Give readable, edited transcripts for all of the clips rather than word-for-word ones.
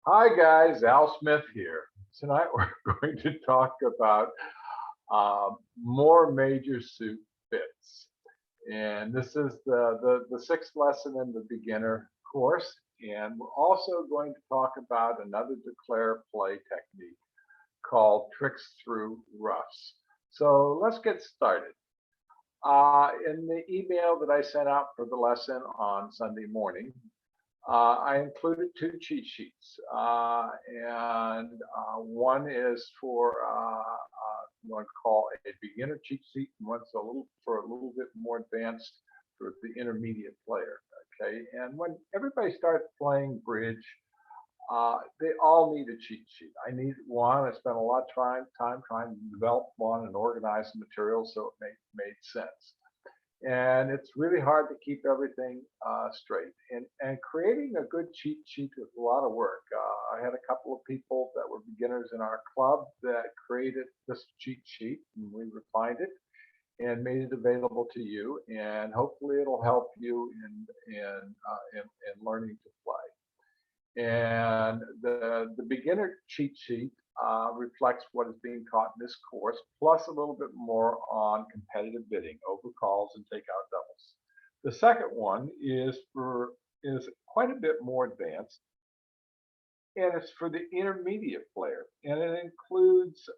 Hi guys, Al Smith here. Tonight we're going to talk about more major suit fits. And this is the sixth lesson in the beginner course. And we're also going to talk about another declare play technique called tricks through Ruffs. So let's get started. In the email that I sent out for the lesson on Sunday morning, I included two cheat sheets, and one is for what I call a beginner cheat sheet, and one's a little bit more advanced for the intermediate player. Okay, and when everybody starts playing bridge, they all need a cheat sheet. I need one. I spent a lot of time trying to develop one and organize the material so it made sense. And it's really hard to keep everything straight. And creating a good cheat sheet is a lot of work. I had a couple of people that were beginners in our club that created this cheat sheet, and we refined it and made it available to you. And hopefully, it'll help you in learning to play. And the beginner cheat sheet reflects what is being taught in this course, plus a little bit more on competitive bidding, overcalls, and takeout doubles. The second one is quite a bit more advanced, and it's for the intermediate player, and it includes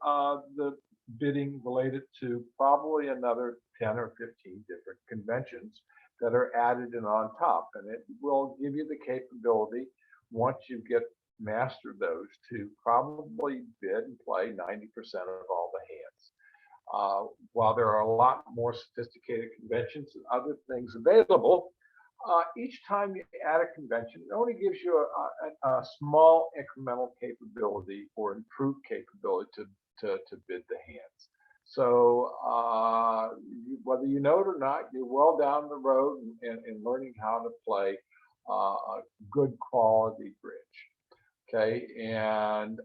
the bidding related to probably another 10 or 15 different conventions that are added in on top, and it will give you the capability once you get mastered those to probably bid and play 90% of all the hands. While there are a lot more sophisticated conventions and other things available, each time you add a convention, it only gives you a small incremental capability or improved capability to bid the hands. So whether you know it or not, you're well down the road in learning how to play good quality bridge. Okay, and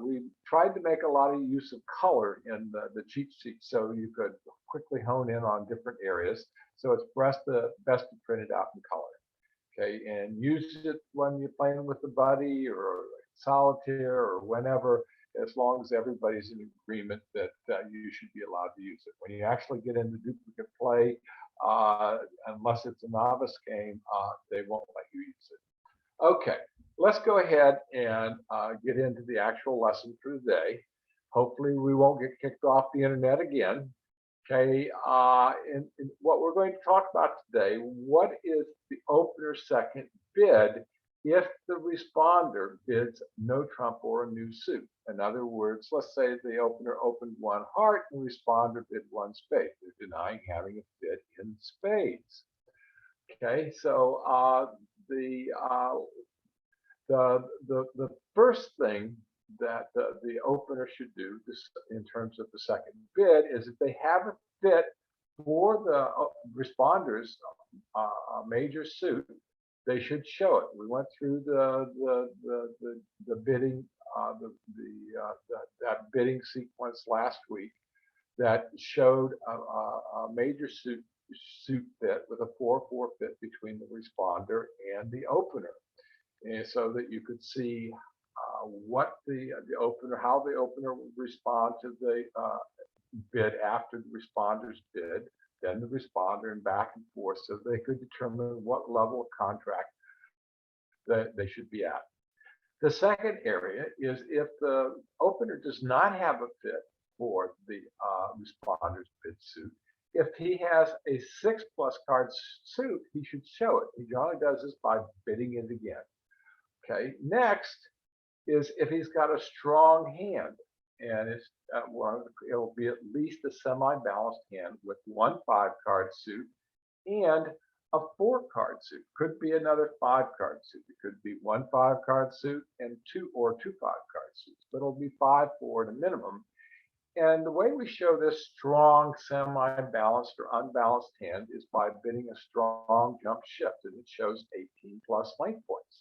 we tried to make a lot of use of color in the cheat sheet so you could quickly hone in on different areas. So it's best to print it out in color. Okay, and use it when you're playing with a buddy or solitaire or whenever, as long as everybody's in agreement that you should be allowed to use it. When you actually get into duplicate play, unless it's a novice game, they won't let you use it. Okay, let's go ahead and get into the actual lesson for today. Hopefully, we won't get kicked off the internet again. Okay, and what we're going to talk about today, what is the opener's second bid if the responder bids no trump or a new suit? In other words, let's say the opener opened one heart and the responder bid one spade. They're denying having a bid in spades. Okay, so the the first thing that the opener should do in terms of the second bid is if they have a fit for the responders major suit, they should show it. We went through the bidding that bidding sequence last week that showed a major suit fit with a 4-4 fit between the responder and the opener, and so that you could see what the opener, how the opener would respond to the bid after the responder's bid, then the responder, and back and forth, so they could determine what level of contract that they should be at. The second area is if the opener does not have a fit for the responder's bid suit. If he has a 6+ card suit, he should show it. He only does this by bidding it again. Okay, next is if he's got a strong hand, and it'll be at least a semi-balanced hand with one 5-card suit and a 4-card suit. Could be another 5-card suit. It could be one 5-card suit and two 5-card suits, but it'll be 5-4 at a minimum. And the way we show this strong, semi-balanced or unbalanced hand is by bidding a strong jump shift, and it shows 18+ length points.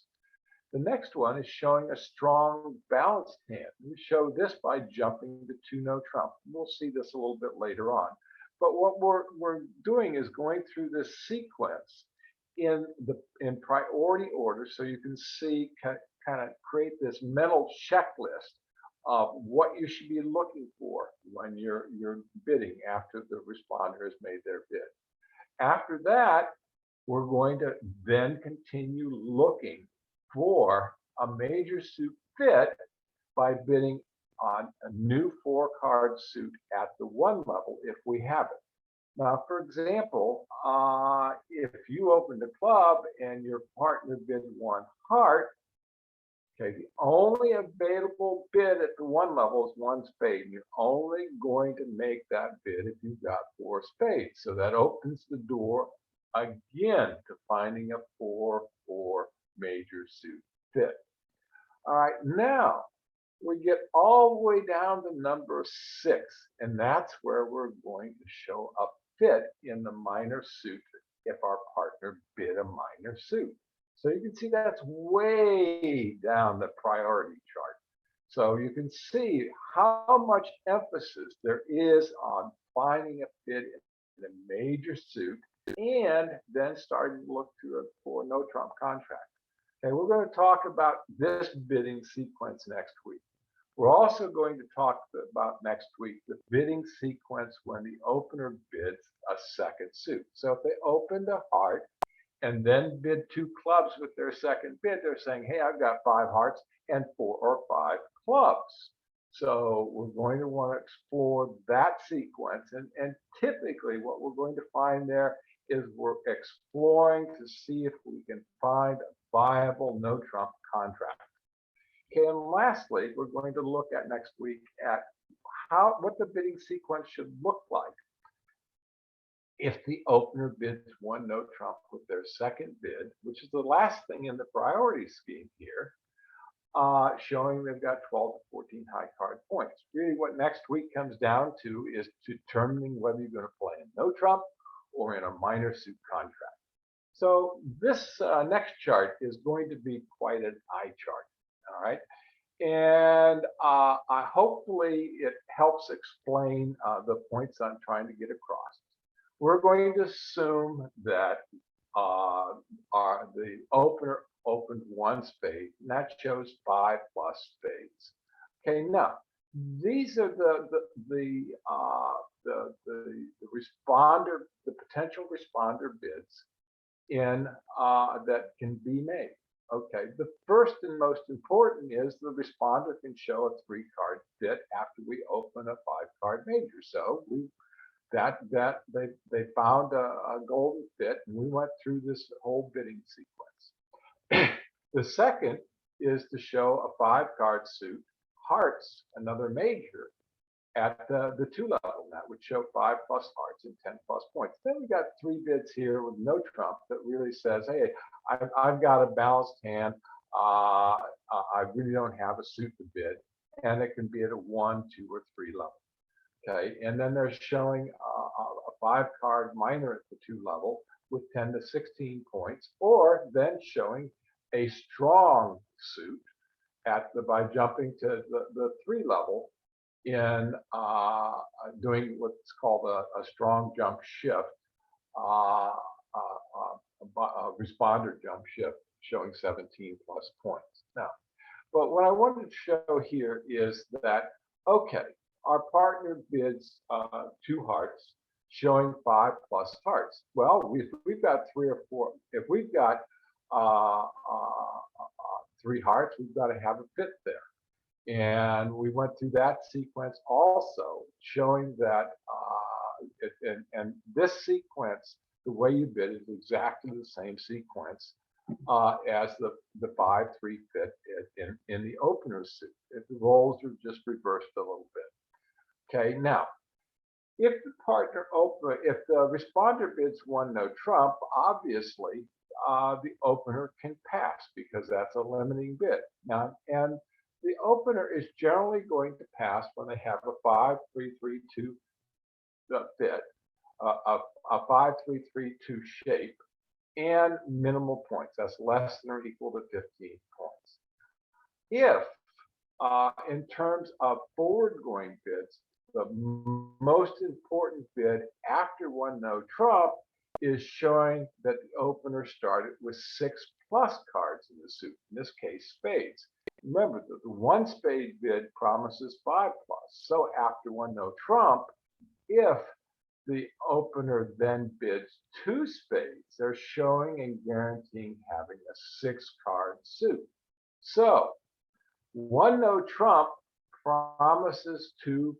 The next one is showing a strong balanced hand. We show this by jumping to 2 no trump. We'll see this a little bit later on. But what we're doing is going through this sequence in priority order, so you can see kind of create this mental checklist of what you should be looking for when you're bidding after the responder has made their bid. After that, we're going to then continue looking for a major suit fit by bidding on a new 4-card suit at the 1 level if we have it. Now, for example, if you opened a club and your partner bid 1 heart, okay, the only available bid at the 1 level is 1 spade. You're only going to make that bid if you've got 4 spades. So that opens the door again to finding a 4-4 major suit fit. All right, now we get all the way down to number 6, and that's where we're going to show a fit in the minor suit if our partner bid a minor suit. So you can see that's way down the priority chart. So you can see how much emphasis there is on finding a fit in a major suit and then starting to look for no trump contract. Okay, we're going to talk about this bidding sequence next week. We're also going to talk about next week the bidding sequence when the opener bids a second suit. So if they opened a heart and then bid 2 clubs with their second bid, they're saying, hey, I've got 5 hearts and 4 or 5 clubs. So we're going to want to explore that sequence. And typically what we're going to find there is we're exploring to see if we can find a viable no trump contract. Okay, and lastly, we're going to look at next week at what the bidding sequence should look like if the opener bids 1 no trump with their second bid, which is the last thing in the priority scheme here, showing they've got 12 to 14 high card points. Really what next week comes down to is determining whether you're going to play in no trump or in a minor suit contract. So this next chart is going to be quite an eye chart. All right. And hopefully it helps explain the points I'm trying to get across. We're going to assume that the opener opened 1 spade, and that shows 5 plus spades. Okay, now these are the responder, the potential responder bids in that can be made. Okay, the first and most important is the responder can show a 3-card fit after we open a 5-card major. So they found a golden fit, and we went through this whole bidding sequence. The second is to show a 5-card suit, hearts, another major, at the 2 level. That would show 5 plus hearts and 10 plus points. Then we got 3 bids here with no trump that really says, hey, I've got a balanced hand. I really don't have a suit to bid, and it can be at a 1, 2, or 3 level. Okay, and then they're showing a 5-card minor at the 2 level with 10 to 16 points, or then showing a strong suit by jumping to the 3 level in doing what's called a strong jump shift, a responder jump shift, showing 17 plus points. Now, but what I wanted to show here is that, okay, our partner bids 2 hearts, showing 5 plus hearts. Well, we've got 3 or 4. If we've got 3 hearts, we've got to have a fit there. And we went through that sequence also, showing that, and this sequence, the way you bid is exactly the same sequence as the 5-3 fit in the opener suit. If the roles are just reversed a little bit. Okay, now, if the responder bids 1 no trump, obviously the opener can pass because that's a limiting bid. Now, and the opener is generally going to pass when they have a 5-3-3-2 fit, a 5-3-3-2 shape, and minimal points. That's less than or equal to 15 points. If, in terms of forward-going bids, the most important bid after 1 no trump is showing that the opener started with 6+ cards in the suit, in this case, spades. Remember that the one spade bid promises 5+. So after one no trump, if the opener then bids 2 spades, they're showing and guaranteeing having a 6-card suit. So one no trump promises 2+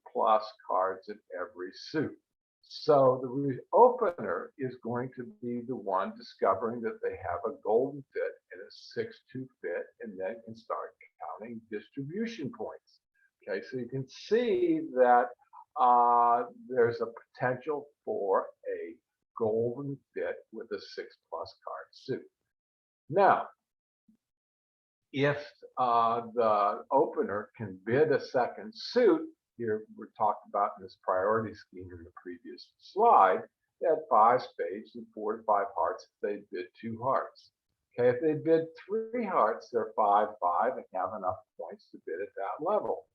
cards in every suit. So the opener is going to be the one discovering that they have a golden fit and a 6-2 fit, and then can start counting distribution points. Okay, so you can see that there's a potential for a golden fit with a 6+ card suit. Now, if the opener can bid a second suit, here we're talked about in this priority scheme in the previous slide, they had 5 spades and 4 to 5 hearts if they bid 2 hearts. Okay, if they bid 3 hearts, they're 5-5 and have enough points to bid at that level.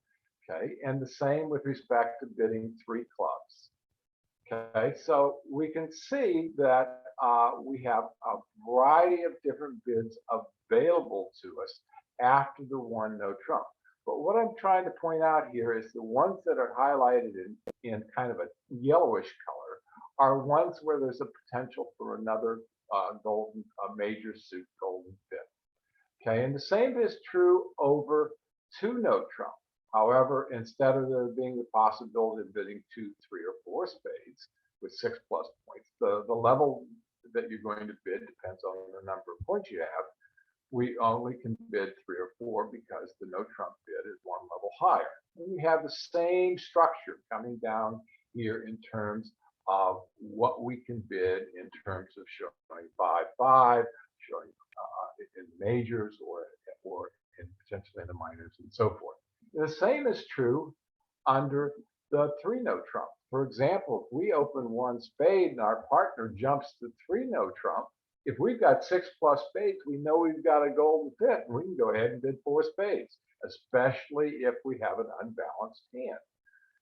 Okay, and the same with respect to bidding 3 clubs. Okay, so we can see that we have a variety of different bids available to us after the one no trump. But what I'm trying to point out here is the ones that are highlighted in kind of a yellowish color are ones where there's a potential for another golden, major suit golden fit. Okay, and the same is true over 2 no trump. However, instead of there being the possibility of bidding 2, 3, or 4 spades with 6+ points, the level that you're going to bid depends on the number of points you have. We only can bid 3 or 4 because the no trump bid is one level higher. And we have the same structure coming down here in terms of what we can bid in terms of showing 5-5, showing in majors or in potentially in the minors and so forth. The same is true under the 3 no trump. For example, if we open 1 spade and our partner jumps to 3 no trump, if we've got 6+ spades, we know we've got a golden fit, and we can go ahead and bid 4 spades, especially if we have an unbalanced hand.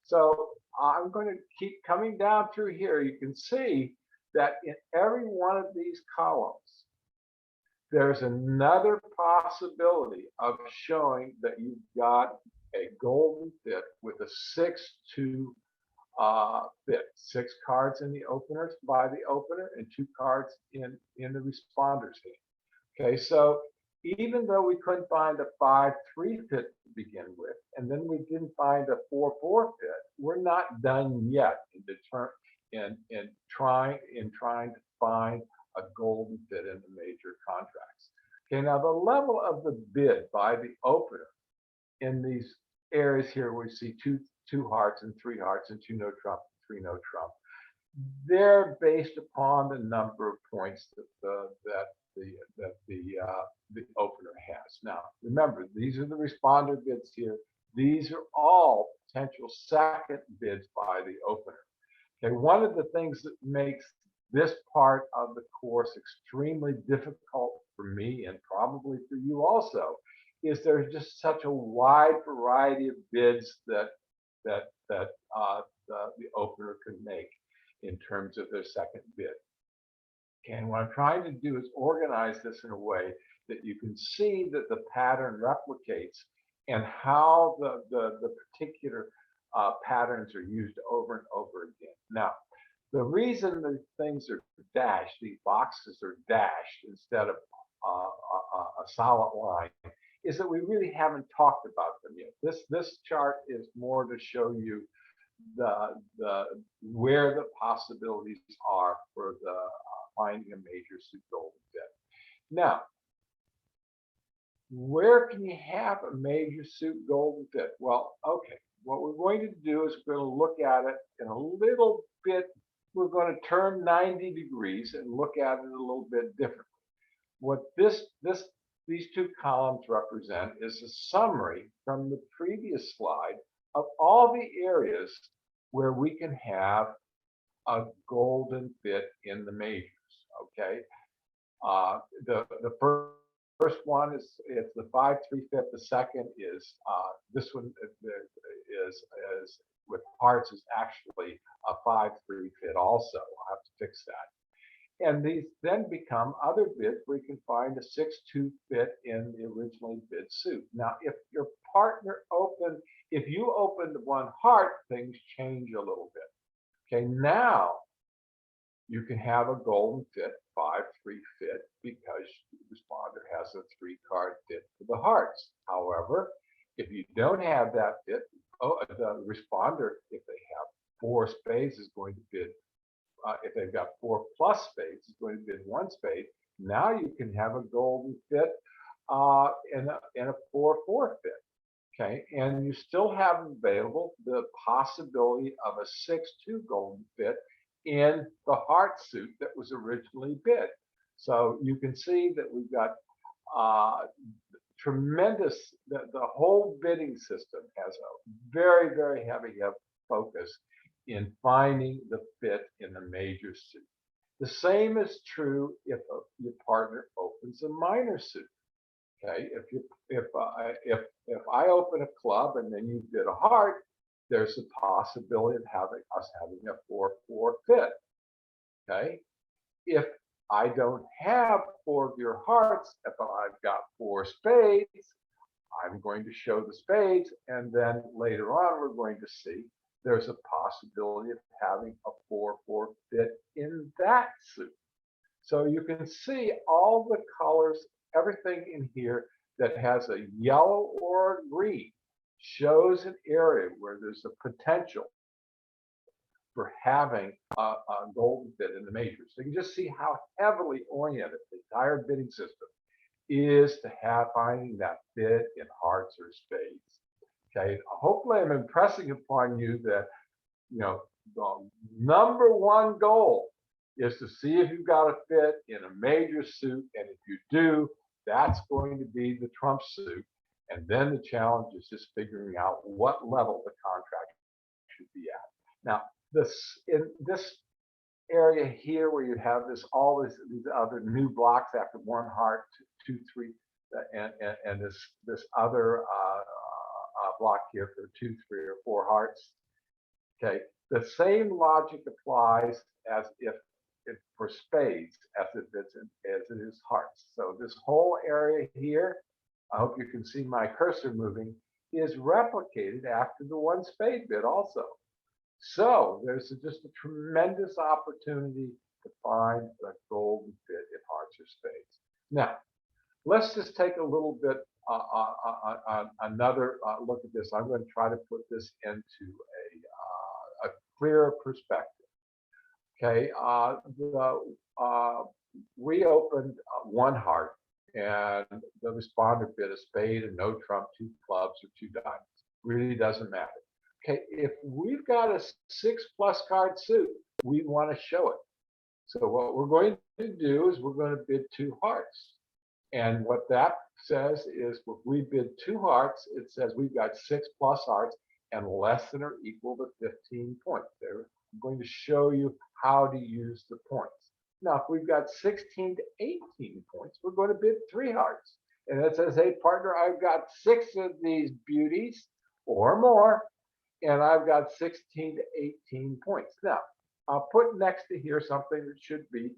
So I'm going to keep coming down through here. You can see that in every one of these columns, there's another possibility of showing that you've got a golden fit with a 6-2 fit. 6 cards in the openers by the opener and 2 cards in the responder's hand. Okay, so even though we couldn't find a 5-3 fit to begin with, and then we didn't find a 4-4 fit, we're not done yet in trying to find a golden fit in the major contracts. Okay, now the level of the bid by the opener in these areas here, we see two hearts and 3 hearts and 2 no trump, 3 no trump. They're based upon the number of points that the opener has. Now, remember, these are the responder bids here. These are all potential second bids by the opener. Okay, one of the things that makes this part of the course extremely difficult for me and probably for you also is there's just such a wide variety of bids that the opener can make in terms of their second bid. And what I'm trying to do is organize this in a way that you can see that the pattern replicates and how the particular patterns are used over and over again. Now, the reason that things are dashed, these boxes are dashed instead of a solid line, is that we really haven't talked about them yet. This chart is more to show you where the possibilities are for finding a major suit golden fit. Now, where can you have a major suit golden fit? Well, okay, what we're going to do is we're going to look at it in a little bit. We're going to turn 90 degrees and look at it a little bit differently. What these 2 columns represent is a summary from the previous slide of all the areas where we can have a golden fit in the majors. Okay, the first one is the 5-3 fit. The second is this one is with hearts is actually a 5-3 fit also. I'll have to fix that. And these then become other bids where you can find a 6-2 fit in the originally bid suit. Now, if your partner opened, if you opened one heart, things change a little bit. Okay, now you can have a golden fit, 5-3 fit, because the responder has a 3-card fit for the hearts. However, if you don't have that fit, the responder, if they have 4 spades, is going to bid. If they've got 4 plus spades, is going to bid 1 spade. Now you can have a golden fit and a 4-4 fit. Okay, and you still have available the possibility of a 6-2 golden fit in the heart suit that was originally bid. So you can see that we've got tremendous, the whole bidding system has a very, very heavy focus in finding the fit in the major suit. The same is true if your partner opens a minor suit. Okay, if I open a club and then you bid a heart, there's a possibility of us having a 4-4 fit. Okay, if I don't have 4 of your hearts, if I've got 4 spades, I'm going to show the spades, and then later on we're going to see there's a possibility of having a 4-4 fit in that suit. So you can see all the colors, everything in here that has a yellow or a green shows an area where there's a potential for having a golden fit in the majors. So you can just see how heavily oriented the entire bidding system is to finding that fit in hearts or spades. Okay, hopefully I'm impressing upon you that, you know, the number one goal is to see if you've got a fit in a major suit, and if you do, that's going to be the trump suit. And then the challenge is just figuring out what level the contract should be at. Now, in this area here where you have all these other new blocks after 1 heart, 2, 3, and this other block here for 2, 3, or 4 hearts. Okay, the same logic applies as if for spades as it is hearts. So this whole area here, I hope you can see my cursor moving, is replicated after the 1 spade bid also. So there's just a tremendous opportunity to find the golden fit in hearts or spades. Now, let's just take a little bit another look at this. I'm going to try to put this into a clearer perspective. Okay, we opened 1 heart, and the responder bid a spade, a no trump, 2 clubs, or 2 diamonds. Really doesn't matter. Okay, if we've got a 6+ card suit, we want to show it. So what we're going to do is we're going to bid 2 hearts. And what that says is if we bid 2 hearts, it says we've got 6+ hearts and less than or equal to 15 points. I'm going to show you how to use the points. Now, if we've got 16 to 18 points, we're going to bid 3 hearts. And it says, hey, partner, I've got 6 of these beauties or more, and I've got 16 to 18 points. Now, I'll put next to here something that should be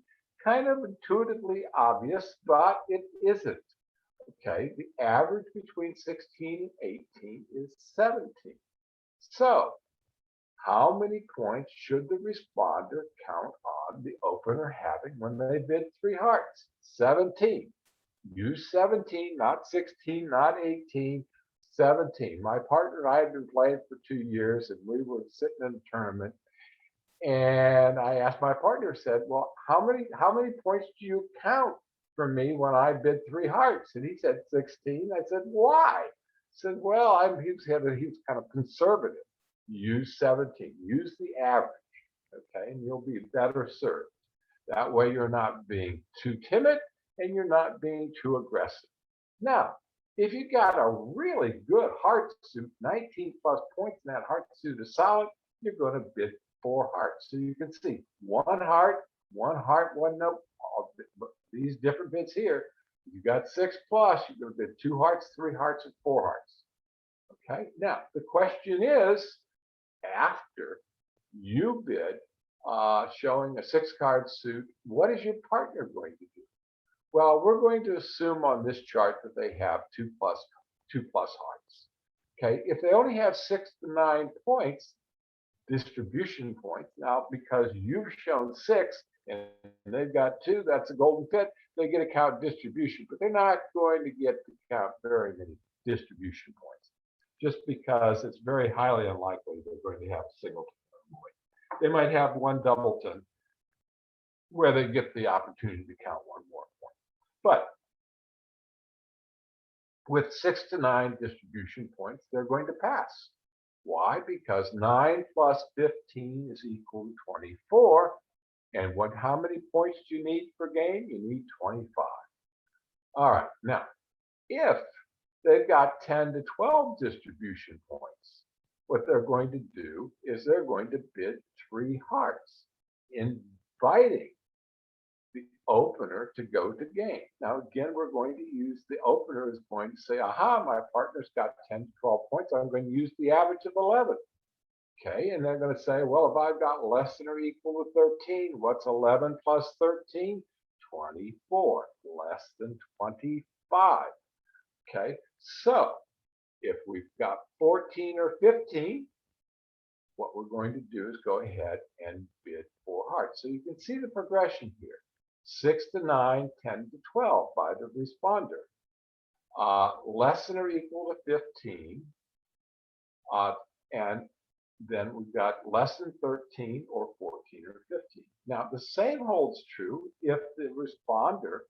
kind of intuitively obvious, but it isn't. Okay, the average between 16 and 18 is 17. So, how many points should the responder count on the opener having when they bid 3 hearts? 17. Use 17, not 16, not 18, 17. My partner and I had been playing for 2 years, and we were sitting in a tournament. And I asked my partner, said, well, how many points do you count for me when I bid 3 hearts? And he said 16. I said, why? He said, well, he was kind of conservative. Use 17. Use the average, okay, and you'll be better served. That way you're not being too timid and you're not being too aggressive. Now, if you got a really good heart suit, 19+ points in that heart suit is solid, you're going to bid 4 hearts. So you can see 1 heart, 1 note, all these different bids here. If you got 6+, you're going to bid 2 hearts, 3 hearts, and 4 hearts. Okay, now the question is, after you bid showing a 6-card suit. What is your partner going to do? Well, we're going to assume on this chart that they have two plus hearts. Okay, if they only have 6 to 9 points, distribution points. Now, because you've shown 6 and they've got 2, that's a golden fit. They get to count distribution, but they're not going to get to count very many distribution points, just because it's very highly unlikely they're going to have a singleton. They might have one doubleton where they get the opportunity to count one more point. But with 6 to 9 distribution points, they're going to pass. Why? Because 9 plus 15 is equal to 24. And how many points do you need per game? You need 25. All right, now, if they've got 10 to 12 distribution points, what they're going to do is they're going to bid 3 hearts, inviting the opener to go to game. Now, again, we're going to use the opener is going to say, aha, my partner's got 10 to 12 points. I'm going to use the average of 11. Okay, and they're going to say, well, if I've got less than or equal to 13, what's 11 plus 13? 24, less than 25. Okay, so if we've got 14 or 15, what we're going to do is go ahead and bid 4 hearts. So you can see the progression here. 6 to 9, 10 to 12 by the responder. Less than or equal to 15. And then we've got less than 13 or 14 or 15. Now, the same holds true if the responder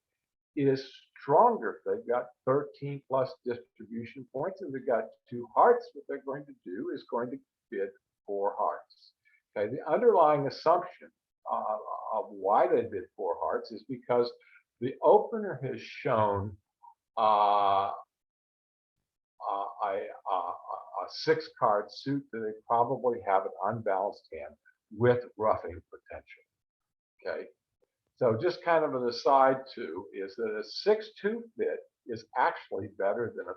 is stronger. If they've got 13 plus distribution points and they've got 2 hearts, what they're going to do is going to bid 4 hearts. Okay, the underlying assumption of why they bid 4 hearts is because the opener has shown a 6-card suit that they probably have an unbalanced hand with ruffing potential. Okay, so just kind of an aside too is that a 6-2 fit is actually better than a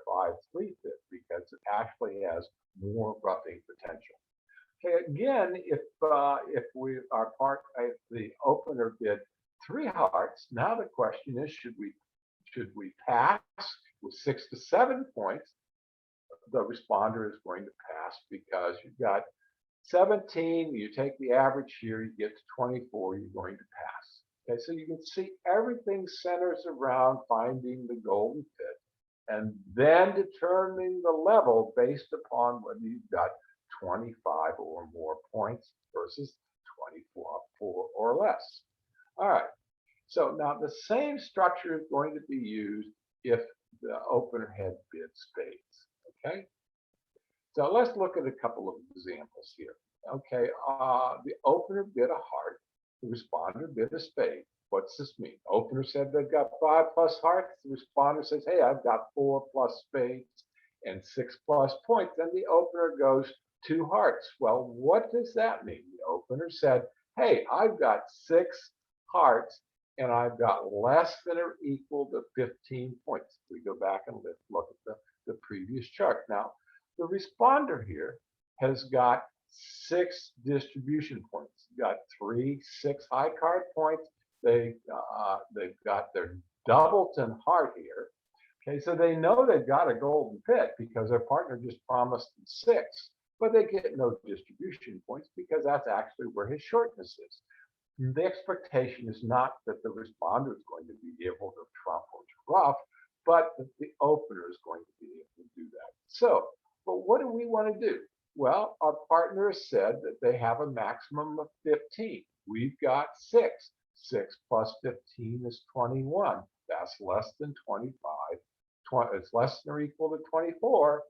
5-3 fit because it actually has more ruffing potential. Okay, again, if the opener bid 3 hearts, now the question is, should we pass with 6 to 7 points? The responder is going to pass because you've got 17, you take the average here, you get to 24, you're going to pass. Okay, so you can see everything centers around finding the golden fit and then determining the level based upon whether you've got 25 or more points versus 24 or less. All right, so now the same structure is going to be used if the opener had bid spades. Okay, so let's look at a couple of examples here. Okay, the opener bid a heart, the responder bid a spade. What's this mean? Opener said they've got 5 plus hearts. The responder says, hey, I've got 4 plus spades and 6 plus points. Then the opener goes 2 hearts. Well, what does that mean? The opener said, hey, I've got 6 hearts and I've got less than or equal to 15 points. We go back and look at the previous chart. Now, the responder here has got 6 distribution points. Got 3 6 high card points. They've got their doubleton heart here. Okay, so they know they've got a golden fit because their partner just promised them 6, but they get no distribution points because that's actually where his shortness is. The expectation is not that the responder is going to be able to trump or to ruff, but that the opener is going to be able to do that. So, but what do we want to do? Well, our partner has said that they have a maximum of 15. We've got 6. 6 plus 15 is 21. That's less than 25. It's less than or equal to 24.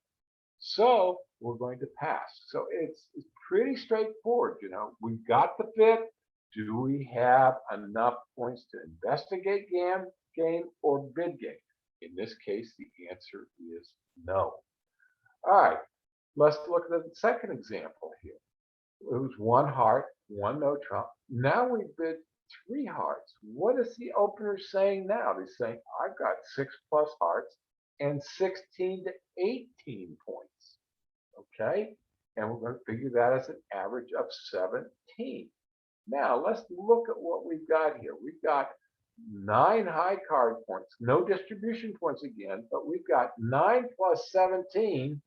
So we're going to pass. So it's pretty straightforward. You know, we've got the fit. Do we have enough points to investigate game or bid game? In this case, the answer is no. All right, let's look at the second example here. It was 1 heart, 1 no trump. Now we bid 3 hearts. What is the opener saying now? He's saying, I've got 6 plus hearts and 16 to 18 points. Okay, and we're going to figure that as an average of 17. Now let's look at what we've got here. We've got 9 high card points, no distribution points again, but we've got 9 plus 17,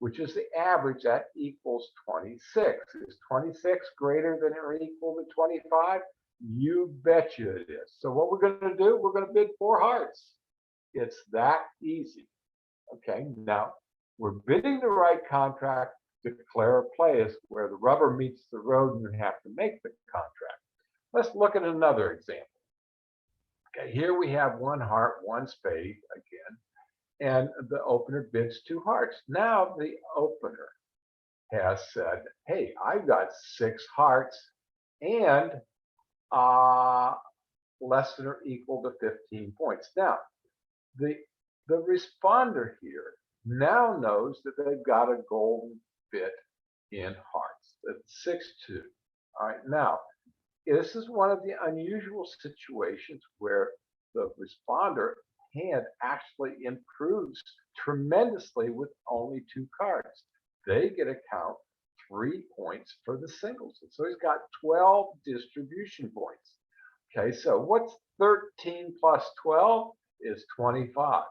which is the average, that equals 26. Is 26 greater than or equal to 25? You betcha it is. So what we're going to do, we're going to bid 4 hearts. It's that easy. Okay, now we're bidding the right contract. Declare a play is where the rubber meets the road and you have to make the contract. Let's look at another example. Okay, here we have 1 heart, 1 spade again, and the opener bids 2 hearts. Now the opener has said, hey, I've got 6 hearts and less than or equal to 15 points. Now, the responder here now knows that they've got a golden bit in hearts. That's 6-2. All right, now, this is one of the unusual situations where the responder hand actually improves tremendously with only 2 cards. They get to count 3 points for the singles. So he's got 12 distribution points. Okay, so what's 13 plus 12 is 25.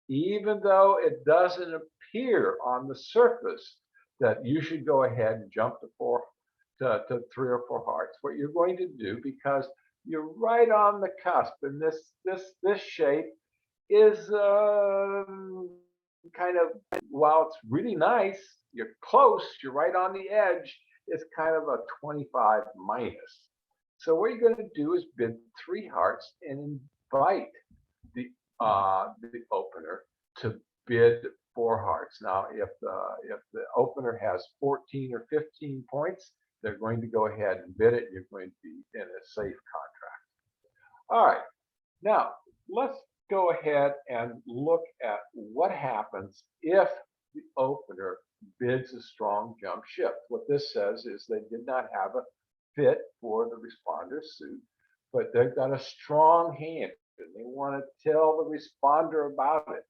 Even though it doesn't appear on the surface that you should go ahead and jump to 3 or 4 hearts, what you're going to do, because you're right on the cusp, and this shape is kind of, while it's really nice, you're close, you're right on the edge, it's kind of a 25 minus. So what you're going to do is bid 3 hearts and invite the opener to bid 4 hearts. Now, if the opener has 14 or 15 points, they're going to go ahead and bid it. You're going to be in a safe contract. All right. Now, let's go ahead and look at what happens if the opener bids a strong jump shift. What this says is they did not have a fit for the responder's suit, but they've got a strong hand and they want to tell the responder about it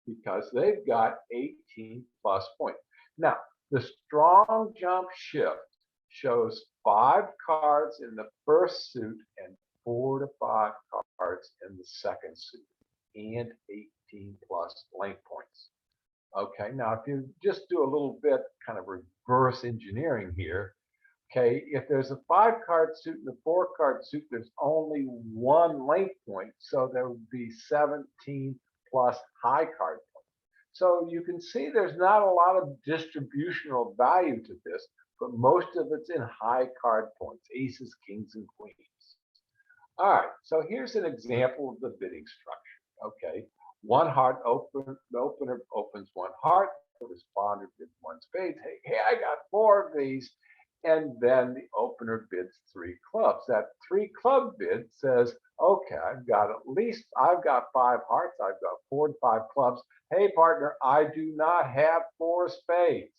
because they've got 18 plus points. Now, the strong jump shift shows 5 cards in the first suit and 4 to 5 cards in the second suit and 18 plus blank points. Okay, now if you just do a little bit kind of reverse engineering here, okay, if there's a 5-card suit and a 4-card suit, there's only 1 length point, so there would be 17 plus high card points. So you can see there's not a lot of distributional value to this, but most of it's in high card points, aces, kings, and queens. All right, so here's an example of the bidding structure. Okay, 1 heart the opener opens 1 heart, the responder bids 1 spade. Hey, I got 4 of these. And then the opener bids 3 clubs. That 3 club bid says, okay, I've got 5 hearts, I've got 4 and 5 clubs. Hey, partner, I do not have 4 spades.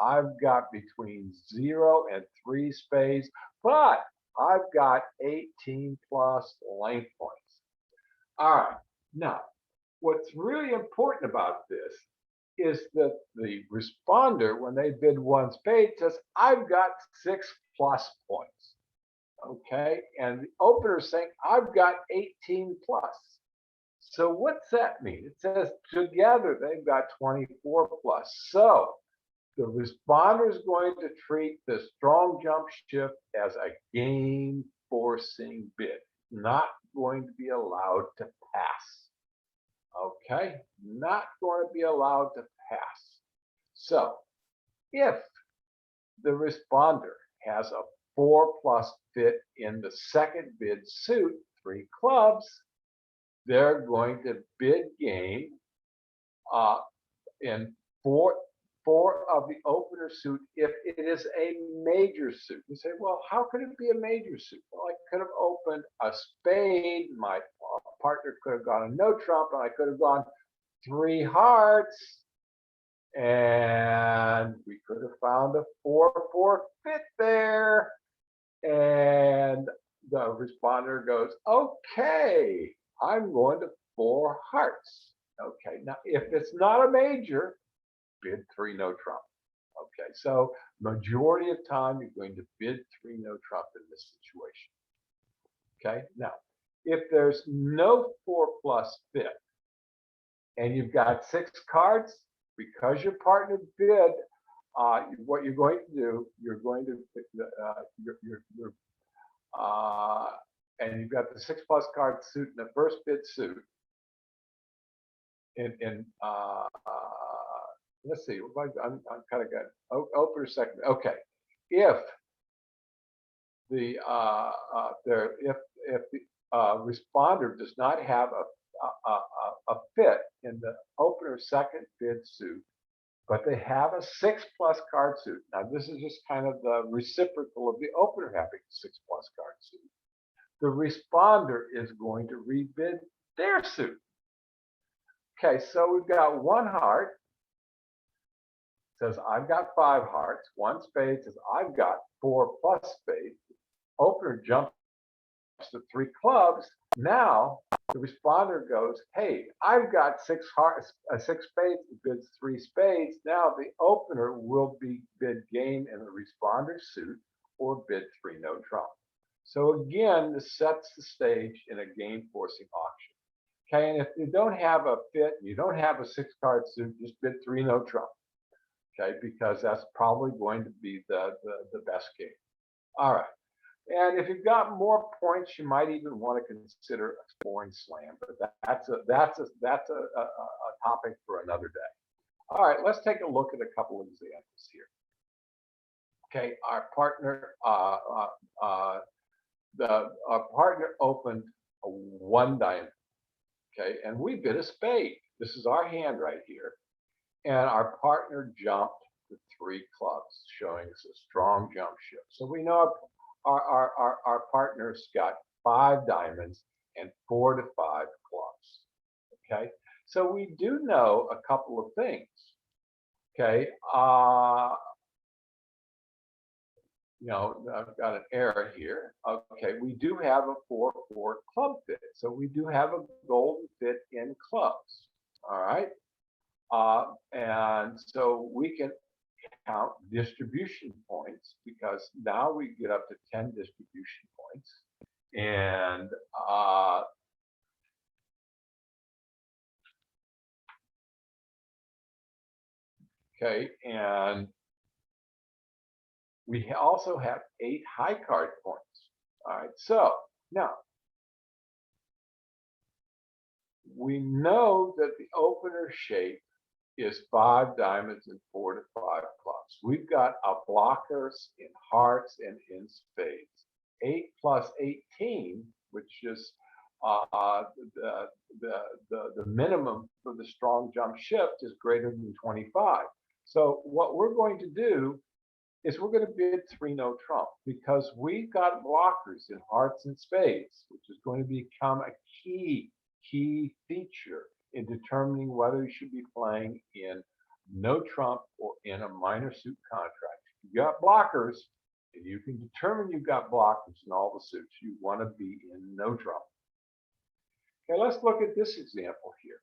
I've got between 0 and 3 spades, but I've got 18 plus length points. All right, now, what's really important about this is that the responder, when they bid 1 spade, says, I've got 6 plus points. Okay, and the opener is saying, I've got 18 plus. So what's that mean? It says together they've got 24 plus. So the responder is going to treat the strong jump shift as a game forcing bid, not going to be allowed to pass. Okay, not going to be allowed to pass. So if the responder has a 4 plus fit in the second bid suit, 3 clubs, they're going to bid game in four of the opener suit if it is a major suit. You say, well, how could it be a major suit? Well, I could have opened a spade, my partner could have gone a no trump, and I could have gone 3 hearts, and we could have found a 4-4 fit there. And the responder goes, okay, I'm going to 4 hearts. Okay, now if it's not a major, bid 3 no trump. Okay, so majority of time you're going to bid three no trump in this situation. Okay, now if there's no 4+ fit and you've got 6 cards, because your partner bid, what you're going to do, you're going to and you've got the 6+ card suit and the first bid suit. In let's see, I'm kind of good. Opener second. Okay, if the if the responder does not have a fit in the opener second bid suit, but they have a 6+ card suit. Now this is just kind of the reciprocal of the opener having a 6+ card suit. The responder is going to rebid their suit. Okay, so we've got one heart. Says I've got 5 hearts. One spade says I've got 4+ spades. Opener jumps to 3 clubs. Now the responder goes, hey, I've got 6 hearts, 6 spades, bids 3 spades. Now the opener will be bid game in the responder suit or bid 3 no trump. So again, this sets the stage in a game forcing auction. Okay, and if you don't have a fit, you don't have a 6 card suit, just bid 3 no trump. Okay, because that's probably going to be the best game. All right. And if you've got more points, you might even want to consider exploring slam, but that's a topic for another day. All right, let's take a look at a couple of examples here. Okay, our partner opened a 1 diamond. Okay, and we bid a spade. This is our hand right here, and our partner jumped to 3 clubs, showing us a strong jump shift. So we know our partner's got 5 diamonds and 4 to 5 clubs. Okay, so we do know a couple of things. Okay, I've got an error here. Okay, we do have a 4-4 club fit, so we do have a golden fit in clubs. All right, and so we can count distribution points because now we get up to 10 distribution points. And okay, and we also have 8 high card points. All right, so now we know that the opener shape is 5 diamonds and 4 to 5 clubs. We've got our blockers in hearts and in spades. 8 plus 18, which is the minimum for the strong jump shift, is greater than 25. So what we're going to do is we're going to bid 3 no trump because we've got blockers in hearts and spades, which is going to become a key feature in determining whether you should be playing in no trump or in a minor suit contract. If you got blockers, and you can determine you've got blockers in all the suits, you want to be in no trump. Okay, let's look at this example here.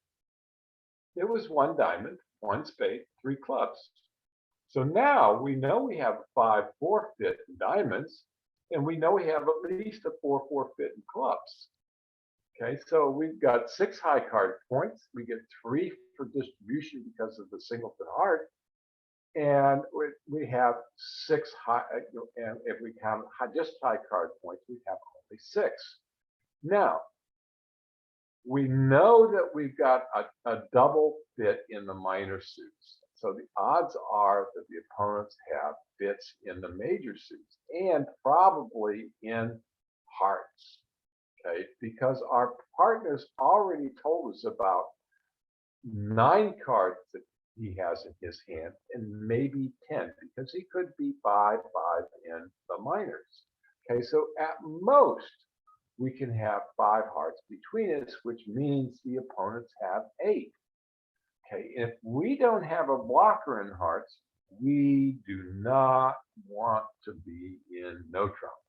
There was 1 diamond, 1 spade, 3 clubs. So now we know we have a 5-4 fit in diamonds, and we know we have at least a 4-4 fit in clubs. Okay, so we've got 6 high card points. We get 3 for distribution because of the single fit heart, and we have 6 high. And if we have just high card points, we have only 6. Now we know that we've got a double fit in the minor suits. So the odds are that the opponents have fits in the major suits and probably in hearts. Okay, because our partner's already told us about 9 cards that he has in his hand and maybe 10 because he could be 5-5 in the minors. Okay, so at most we can have 5 hearts between us, which means the opponents have 8. Okay, if we don't have a blocker in hearts, we do not want to be in no trump.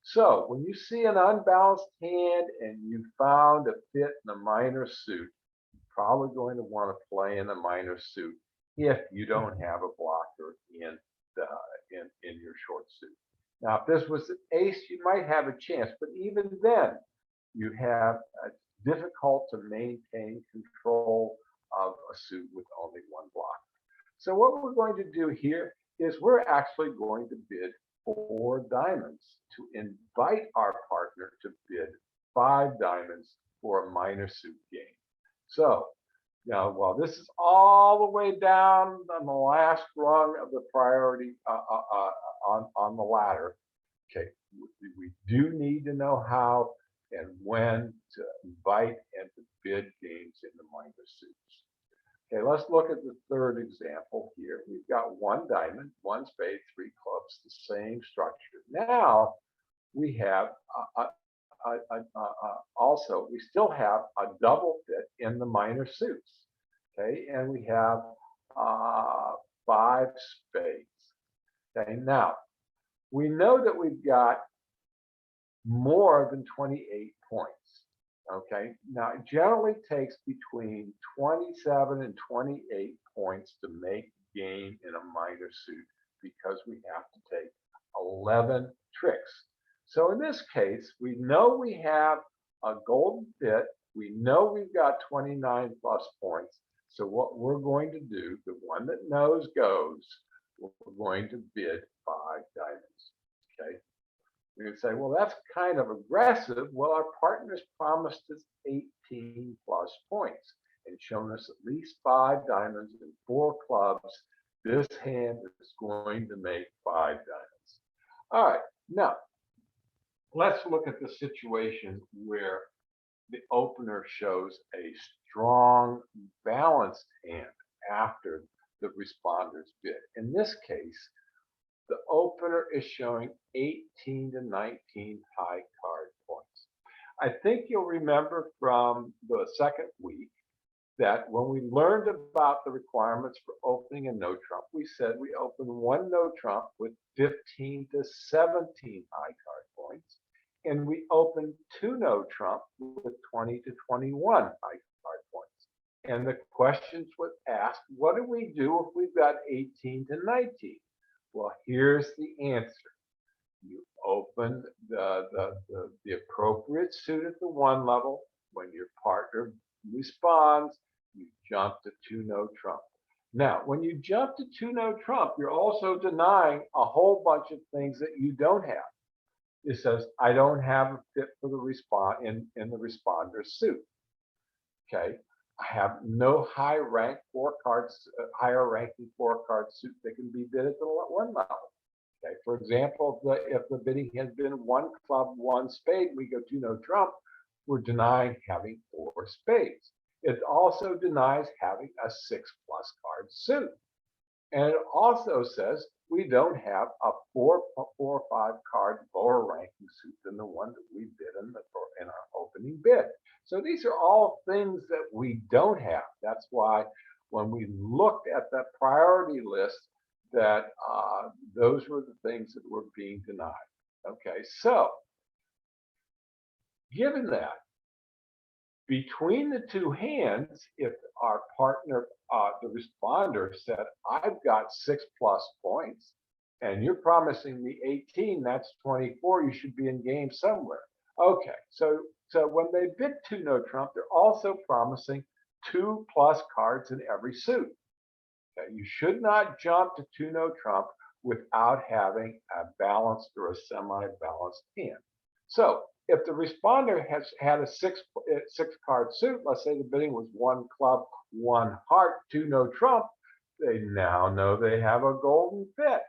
So when you see an unbalanced hand and you found a fit in a minor suit, you're probably going to want to play in a minor suit if you don't have a blocker in in your short suit. Now, if this was an ace, you might have a chance, but even then, you have difficult to maintain control of a suit with only one block. So what we're going to do here is we're actually going to bid 4 diamonds to invite our partner to bid 5 diamonds for a minor suit game. So now, while this is all the way down on the last rung of the priority on the ladder, okay, we do need to know how and when to invite and to bid games in the minor suits. Okay, let's look at the third example here. We've got 1 diamond, 1 spade, 3 clubs, the same structure. Now we have also, we still have a double fit in the minor suits. Okay, and we have 5 spades. Okay, now we know that we've got more than 28 points. Okay, now it generally takes between 27 and 28 points to make game in a minor suit because we have to take 11 tricks. So in this case, we know we have a golden fit. We know we've got 29 plus points. So what we're going to do, the one that knows goes, we're going to bid 5 diamonds. Okay. You're going to say, well, that's kind of aggressive. Well, our partner's promised us 18 plus points and shown us at least 5 diamonds and 4 clubs. This hand is going to make 5 diamonds. All right, now let's look at the situation where the opener shows a strong, balanced hand after the responder's bid. In this case, the opener is showing 18 to 19 high card points. I think you'll remember from the second week that when we learned about the requirements for opening a no trump, we said we open 1 no trump with 15 to 17 high card points, and we open 2 no trump with 20 to 21 high card points. And the questions were asked, what do we do if we've got 18 to 19? Well, here's the answer. You open the appropriate suit at the 1 level. When your partner responds, you jump to 2 no trump. Now, when you jump to 2 no trump, you're also denying a whole bunch of things that you don't have. It says, I don't have a fit for the in the responder's suit. Okay. I have no higher ranking 4-card suit that can be bid at the 1 level. Okay. For example, if the bidding has been 1 club, 1 spade, we go 2 no trump, we're denying having 4 spades. It also denies having a 6 plus card suit. And it also says we don't have a 4 or 5 card lower ranking suit than the one that we bid in our opening bid. So these are all things that we don't have. That's why when we looked at that priority list, that those were the things that were being denied. Okay, so given that, between the 2 hands, if our partner, the responder, said, I've got 6 plus points, and you're promising me 18, that's 24, you should be in game somewhere. Okay, so when they bid 2 no trump, they're also promising 2 plus cards in every suit. Okay, you should not jump to 2 no trump without having a balanced or a semi-balanced hand. So if the responder has had a 6 card suit, let's say the bidding was 1 club, 1 heart, 2 no trump, they now know they have a golden fit.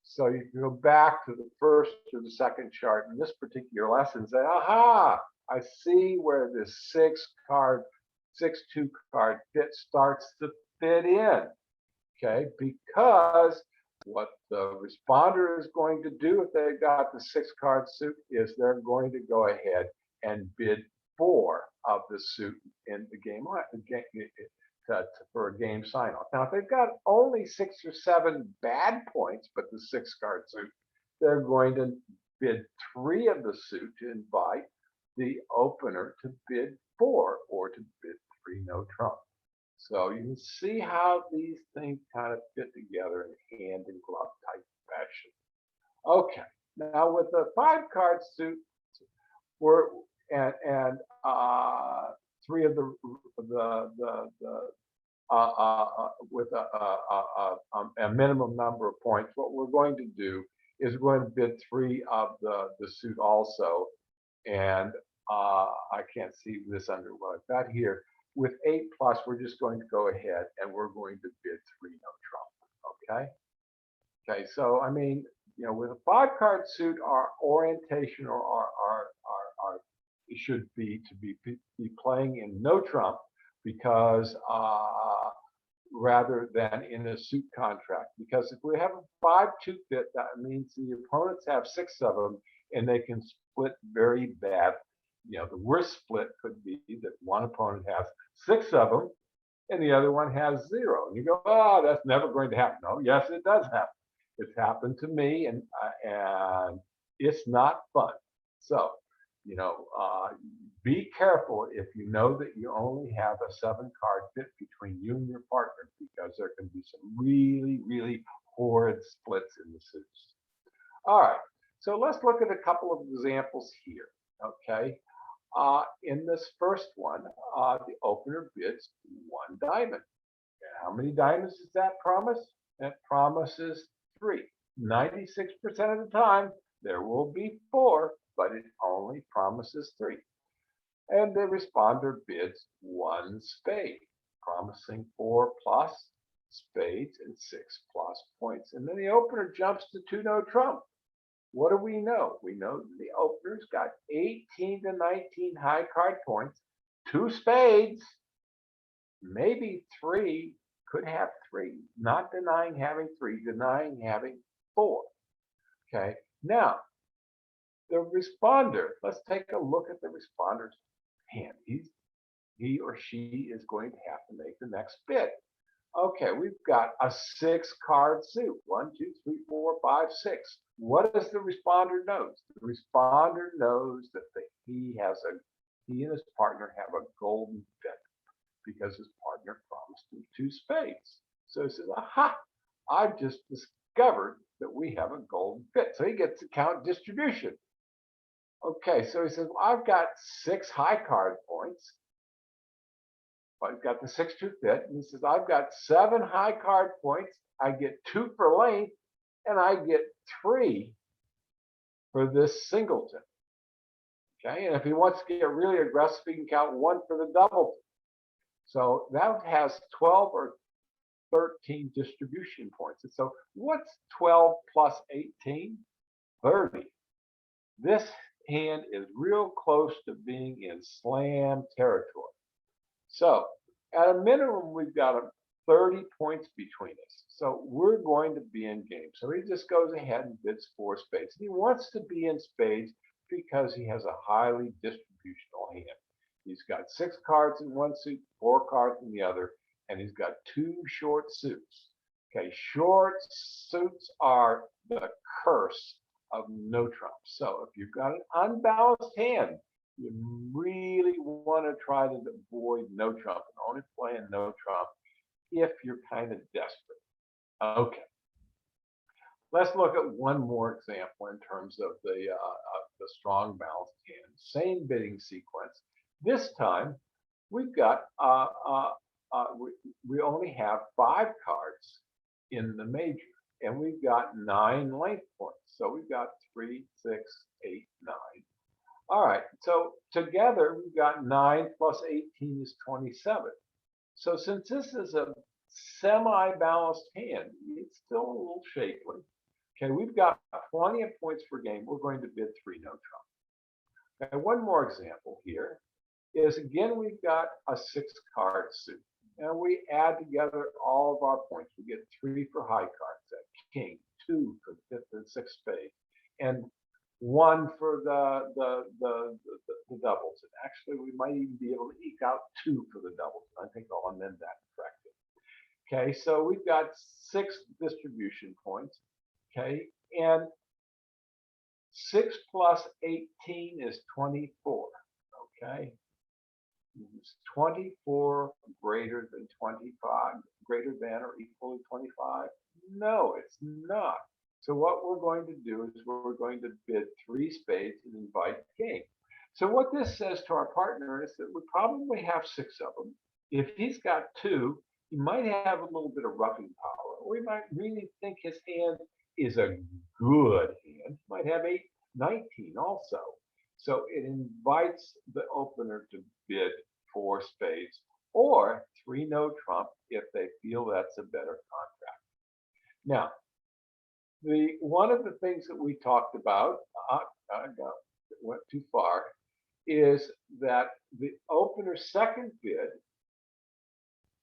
So you can go back to the first or the second chart in this particular lesson and say, aha, I see where this 6 2 card fit starts to fit in. Okay, because what the responder is going to do if they've got the 6 card suit is they're going to go ahead and bid 4 of the suit in the game for a game sign off. Now, if they've got only 6 or 7 bad points, but the 6 card suit, they're going to bid 3 of the suit to invite the opener to bid 4 or to bid 3 no trump. So you can see how these things kind of fit together in hand and glove type fashion. Okay, now with the five card suit, we're and three of the with a minimum number of points. What we're going to do is we're going to bid three of the suit also, and I can't see this under what I've got here. With 8 plus, we're just going to go ahead and we're going to bid three no trump. Okay. Okay. So I mean, with a five card suit, our orientation or our it should be to be playing in no trump because rather than in a suit contract. Because if we have a 5-2 fit, that means the opponents have 6 of them and they can split very bad. The worst split could be that one opponent has 6 of them and the other one has 0. And you go, oh, that's never going to happen. No, yes, it does happen. It's happened to me, and it's not fun. So, be careful if you know that you only have a 7-card fit between you and your partner, because there can be some really, really horrid splits in the suits. All right, so let's look at a couple of examples here. Okay, in this first one, the opener bids 1 diamond. And how many diamonds does that promise? That promises 3. 96% of the time, there will be 4, but it only promises 3. And the responder bids 1 spade, promising 4 plus spades and 6 plus points. And then the opener jumps to 2 no trump. What do we know? We know that the opener's got 18 to 19 high card points, 2 spades, maybe 3, could have 3, not denying having 3, denying having 4. Okay, now the responder, let's take a look at the responder's hand. He or she is going to have to make the next bid. Okay, we've got a 6-card suit. 1, 2, 3, 4, 5, 6. What does the responder know? The responder knows that he and his partner have a golden fit because his partner promised him 2 spades. So he says, aha, I've just discovered that we have a golden fit. So he gets to count distribution. Okay, so he says, well, I've got 6 high card points. I've got the 6-2 fit. And he says, I've got 7 high card points. I get 2 for length, and I get 3 for this singleton. Okay, and if he wants to get really aggressive, he can count 1 for the doubleton. So that has 12 or 13 distribution points. And so what's 12 plus 18? 30. This hand is real close to being in slam territory. So at a minimum, we've got 30 points between us. So we're going to be in game. So he just goes ahead and bids 4 spades. He wants to be in spades because he has a highly distributional hand. He's got 6 cards in one suit, 4 cards in the other, and he's got 2 short suits. Okay, short suits are the curse of no trump. So if you've got an unbalanced hand, you really want to try to avoid no trump and only play in no trump if you're kind of desperate. Okay. Let's look at one more example in terms of the strong balanced hand. Same bidding sequence. This time, we've got we only have 5 cards in the major, and we've got 9 length points. So we've got 3, 6, 8, 9. All right. So together we've got 9 plus 18 is 27. So since this is a semi-balanced hand, it's still a little shapely. Okay, we've got plenty of points per game. We're going to bid 3 no trump. Okay, one more example here is, again, we've got a 6-card suit, and we add together all of our points. We get 3 for high cards, that king, 2 for the 5th and 6th spade, and 1 for the doubles. And actually, we might even be able to eke out 2 for the doubles. I think I'll amend that and correct it. Okay, so we've got 6 distribution points. Okay, and 6 plus 18 is 24. Okay, Is 24 greater than 25, greater than or equal to 25? No, it's not. So what we're going to do is we're going to bid three spades and invite game. So what this says to our partner is that we probably have six of them. If he's got two, he might have a little bit of roughing power. We might really think his hand is a good hand. He might have 19 also. So it invites the opener to bid four spades or three no trump if they feel that's a better contract. Now, one of the things that we talked about, went too far, is that the opener's second bid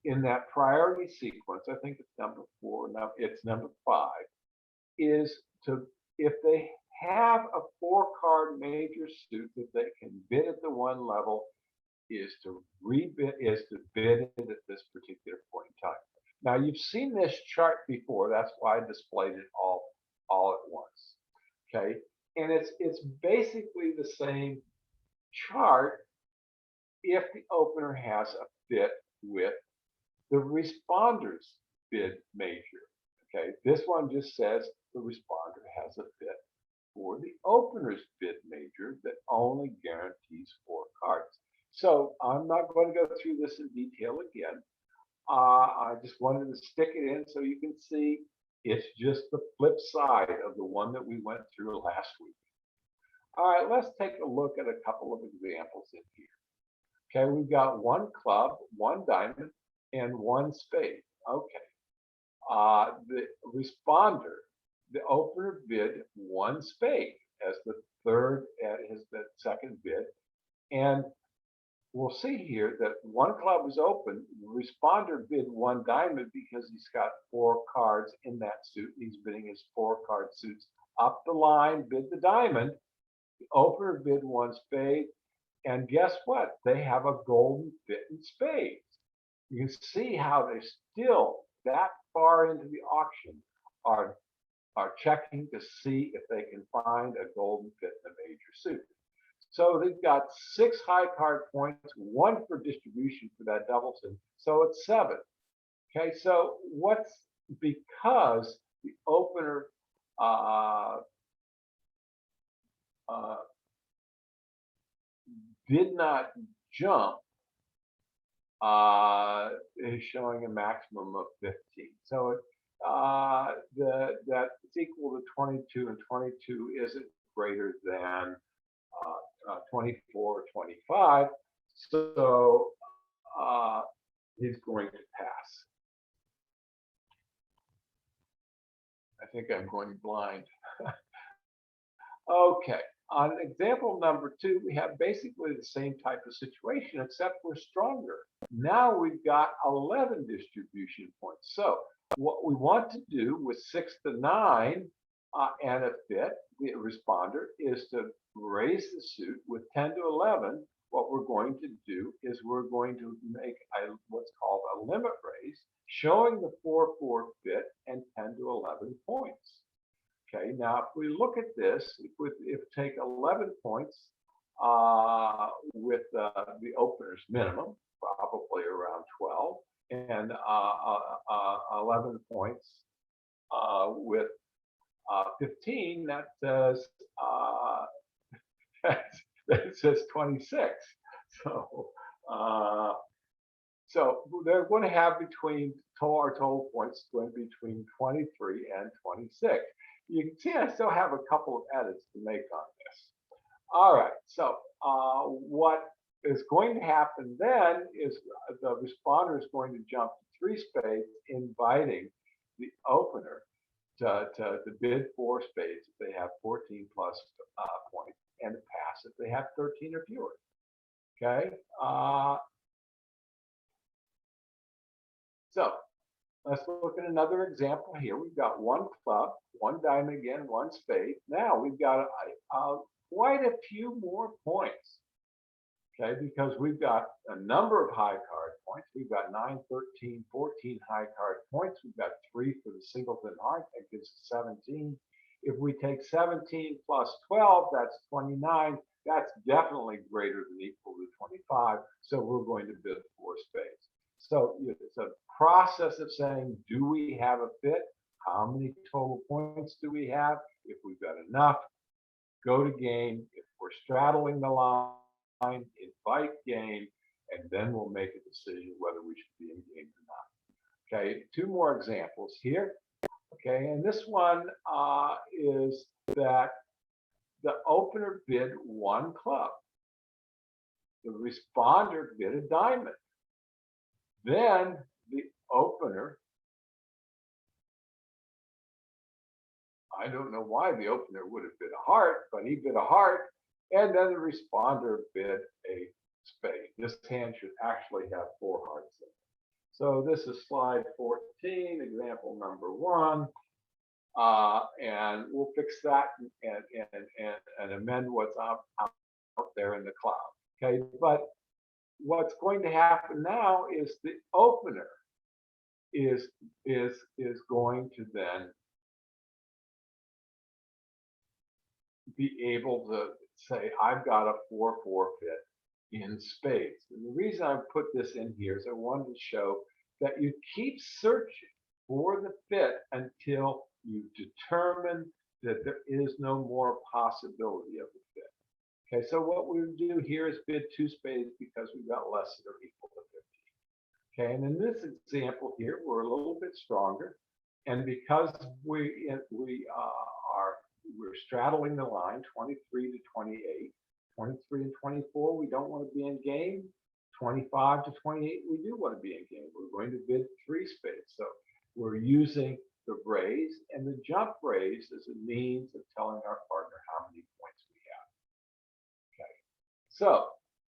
in that priority sequence, I think it's number 4, now it's number 5, is to, if they have a 4-card major suit that they can bid at the one level, is to bid it at this particular point in time. Now you've seen this chart before. That's why I displayed it all at once. Okay, and it's basically the same chart if the opener has a fit with the responder's bid major. Okay, this one just says the responder has a fit for the opener's bid major that only guarantees 4 cards. So I'm not going to go through this in detail again. I just wanted to stick it in so you can see it's just the flip side of the one that we went through last week. All right, let's take a look at a couple of examples in here. Okay, we've got one club, one diamond, and one spade. Okay, the responder, the opener bid one spade as the second bid, and we'll see here that one club is open. The responder bid one diamond because he's got 4 cards in that suit. He's bidding his 4-card suits up the line, bid the diamond. The opener bid one spade, and guess what? They have a golden fit in spades. You can see how they still, that far into the auction, are checking to see if they can find a golden fit in a major suit. So they've got 6 high card points, 1 for distribution for that double suit. So it's 7. Okay, so what's, because the opener did not jump, is showing a maximum of 15. So that's equal to 22, and 22 isn't greater than 24 or 25. So he's going to pass. I think I'm going blind. Okay. On example number 2, we have basically the same type of situation, except we're stronger. Now we've got 11 distribution points. So what we want to do with 6 to 9 and a fit, the responder, is to raise the suit. With 10 to 11, what we're going to do is we're going to make what's called a limit raise, showing the 4-4 fit and 10 to 11 points. Okay, now if we look at this, if we take 11 points with the opener's minimum, probably around 12, and 11 points with 15, that says that says 26. So they're going to have between our total points going between 23 and 26. You can see I still have a couple of edits to make on this. All right, so what is going to happen then is the responder is going to jump to 3 spades, inviting the opener to bid 4 spades if they have 14 plus points, and to pass if they have 13 or fewer. Okay, so let's look at another example here. We've got 1 club, 1 diamond again, 1 spade. Now we've got quite a few more points, okay, because we've got a number of high card points. We've got 9, 13, 14 high card points. We've got 3 for the singleton heart. That gives us 17. If we take 17 plus 12, that's 29. That's definitely greater than equal to 25, so we're going to bid 4 spades. So it's a process of saying, do we have a fit? How many total points do we have? If we've got enough, go to game. If we're straddling the line, invite game, and then we'll make a decision whether we should be in game or not. Okay, 2 more examples here. Okay, and this one is that the opener bid 1 club. The responder bid a diamond. Then the opener, I don't know why the opener would have bid a heart, but he bid a heart, and then the responder bid a spade. This hand should actually have 4 hearts in it. So this is slide 14, example number 1. And we'll fix that and amend what's out there in the cloud. Okay, but what's going to happen now is the opener is going to then be able to say, I've got a 4-4 fit in spades. And the reason I put this in here is I wanted to show that you keep searching for the fit until you determine that there is no more possibility of a fit. Okay, so what we would do here is bid 2 spades because we've got less than or equal to 50. Okay, and in this example here, we're a little bit stronger. And because we're straddling the line 23 to 28, 23 and 24, we don't want to be in game. 25 to 28, we do want to be in game. We're going to bid 3 spades. So we're using the raise and the jump raise as a means of telling our partner how many points we have. Okay. So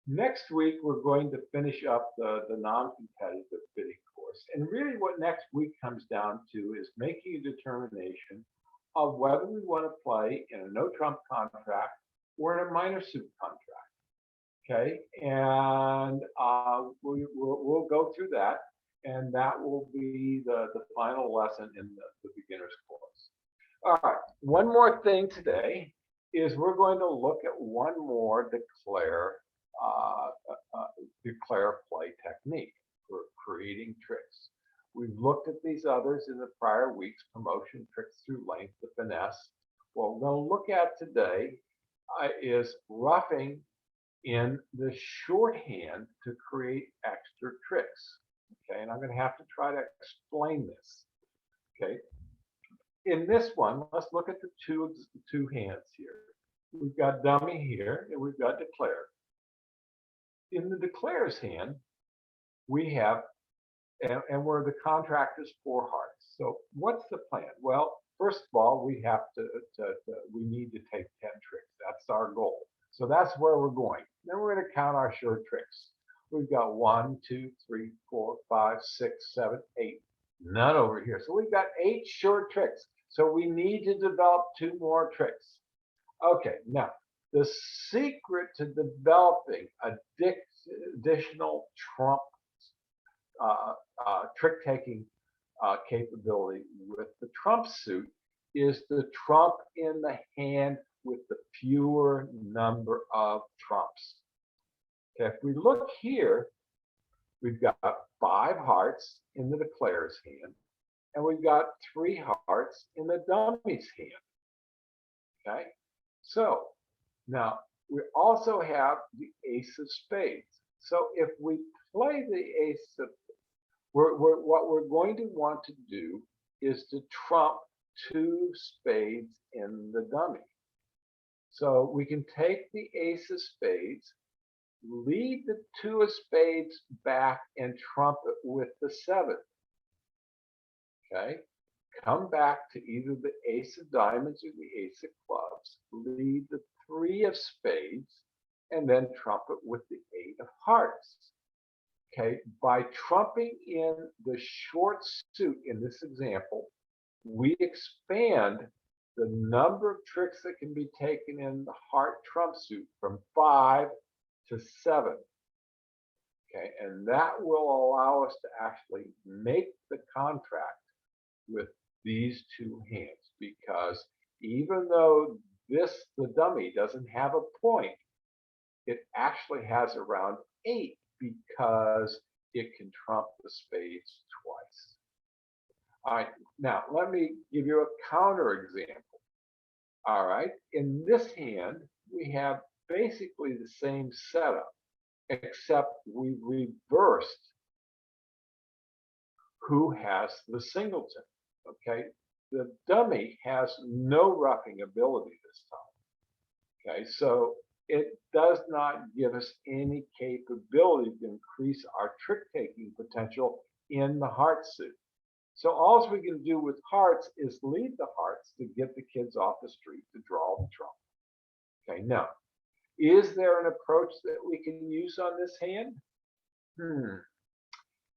next week, we're going to finish up the non-competitive bidding course. And really what next week comes down to is making a determination of whether we want to play in a no-trump contract or in a minor suit contract. Okay, and we'll go through that, and that will be the final lesson in the beginner's course. All right, one more thing today is we're going to look at one more declare play technique for creating tricks. We've looked at these others in the prior weeks: promotion, tricks through length, the finesse. What we're going to look at today is roughing in the shorthand to create extra tricks. Okay, and I'm going to have to try to explain this. Okay, in this one, let's look at the two hands here. We've got dummy here, and we've got declare. In the declare's hand, we have, and where the contract is 4 hearts. So what's the plan? Well, first of all, we have we need to take 10 tricks. That's our goal. So that's where we're going. Then we're going to count our short tricks. We've got 1, 2, 3, 4, 5, 6, 7, 8. None over here. So we've got 8 short tricks. So we need to develop 2 more tricks. Okay, now the secret to developing additional trump trick-taking capability with the trump suit is the trump in the hand with the fewer number of trumps. Okay, if we look here, we've got 5 hearts in the declarer's hand, and we've got 3 hearts in the dummy's hand. Okay, so now we also have the ace of spades. So if we play the ace of, what we're going to want to do is to trump 2 spades in the dummy. So we can take the ace of spades, lead the 2 of spades back, and trump it with the 7. Okay, come back to either the ace of diamonds or the ace of clubs, lead the 3 of spades, and then trump it with the 8 of hearts. Okay, by trumping in the short suit in this example, we expand the number of tricks that can be taken in the heart trump suit from 5 to 7. Okay, and that will allow us to actually make the contract with these 2 hands, because even though the dummy doesn't have a point, it actually has around 8 because it can trump the spades twice. All right, now let me give you a counter example. All right, in this hand, we have basically the same setup, except we reversed who has the singleton. Okay, the dummy has no roughing ability this time. Okay, so it does not give us any capability to increase our trick taking potential in the heart suit. So all we can do with hearts is lead the hearts to get the kids off the street to draw the trump. Okay, now, is there an approach that we can use on this hand?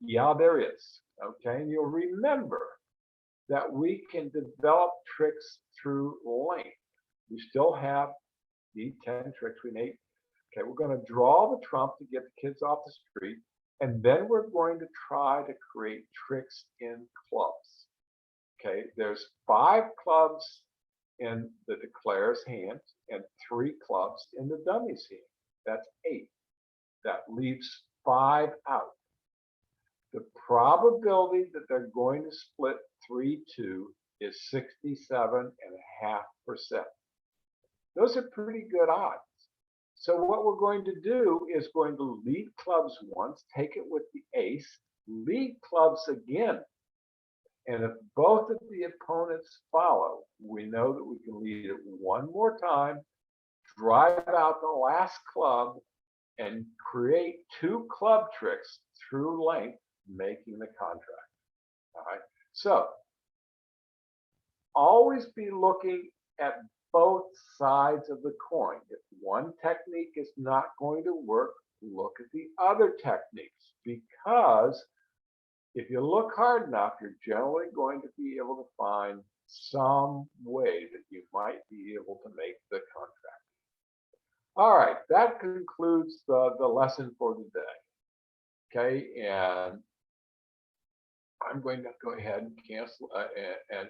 Yeah, there is. Okay, and you'll remember that we can develop tricks through length. We still have the 10 tricks we need. Okay, we're going to draw the trump to get the kids off the street, and then we're going to try to create tricks in clubs. Okay, there's 5 clubs in the declarer's hand and 3 clubs in the dummy's hand. That's 8. That leaves 5 out. The probability that they're going to split 3-2 is 67.5%. Those are pretty good odds. So what we're going to do is going to lead clubs once, take it with the ace, lead clubs again. And if both of the opponents follow, we know that we can lead it one more time, drive out the last club, and create 2 club tricks through length, making the contract. All right. So always be looking at both sides of the coin. If one technique is not going to work, look at the other techniques, because if you look hard enough, you're generally going to be able to find some way that you might be able to make the contract. All right, that concludes the lesson for today. Okay, and I'm going to go ahead and cancel and